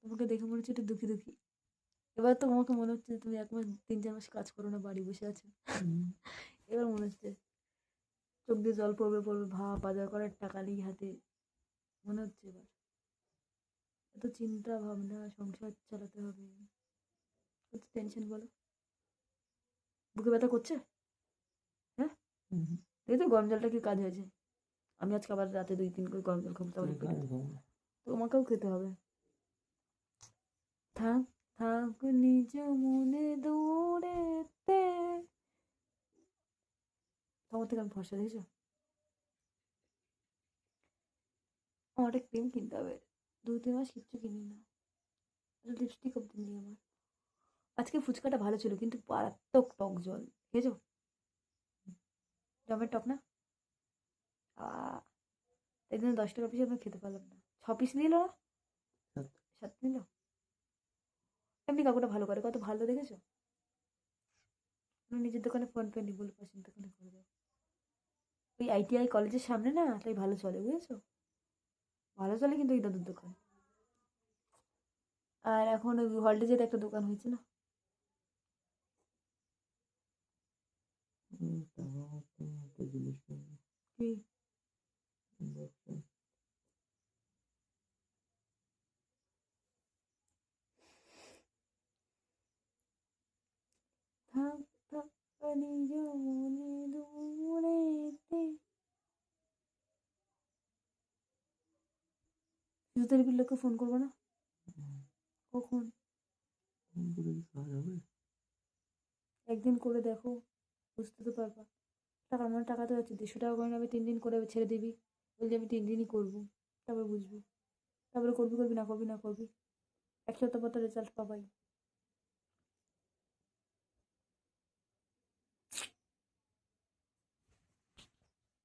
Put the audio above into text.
তোমাকে দেখে মনে হচ্ছে একটু দুঃখী দুঃখী। এবার তো তোমাকে মনে হচ্ছে তুমি 1 মাস 3-4 মাস কাজ করো না, বাড়ি বসে আছো। এবার মনে হচ্ছে চোখ দিয়ে জল পড়বে পড়বে ভাব, বাজার করার টাকা নেই হাতে। মনে হচ্ছে এবার এত চিন্তা ভাবনা, সংসার চালাতে হবে, কত টেনশন বলো। বুকে ব্যথা করছে? হ্যাঁ, এই তো গরম জলটা কি কাজ হয়েছে? আমি আজকে আবার রাতে 2-3 করে গরম জল খাবো, তাহলে পেটে তোমাকেও খেতে হবে। থাক থাক নিজ মনে দূরেতে। তোমার থেকে আমি ফর্সা দেখেছো? আমার একটা ক্রিম কিনতে হবে। 2-3 মাস কিচ্ছু কিনি না। লিপস্টিক অব্দি নেই আমার। আজকে ফুচকাটা ভালো ছিল কিন্তু মারাত্মক টক জল। খেয়েছো? জমের টক না? আহ তাই জন্য 10 টাকা পিস আমি খেতে পারলাম না। 6 পিস নিল, 7 নিল। এমনি কাকুটা ভালো করে, কত ভালো দেখেছো? আমি নিজের দোকানে ফোন পে নি, বলে পাশের দোকানে করে দেবো। ওই ITI কলেজের সামনে না, তাই ভালো চলে, বুঝেছো? ভালো চলে কিন্তু এই দাদুর দোকান। আর এখন ওই হলডেজের একটা দোকান হয়েছে না। কি? থাক থাক নিজ মনে দূরেতে। ফিজিওথেরাপির লোককে ফোন করবো না? কখন? একদিন করে দেখো, বুঝতে তো পারবা। টাকা আমার টাকা তো আছে, 150 টাকা করে আমি 3 দিন করে ছেড়ে দিবি। বলছি আমি 3 দিনই করবো, তারপরে বুঝবি। তারপরে করবি করবি না করবি না করবি, 1 সপ্তাহ পর তো রেজাল্ট পাবাই।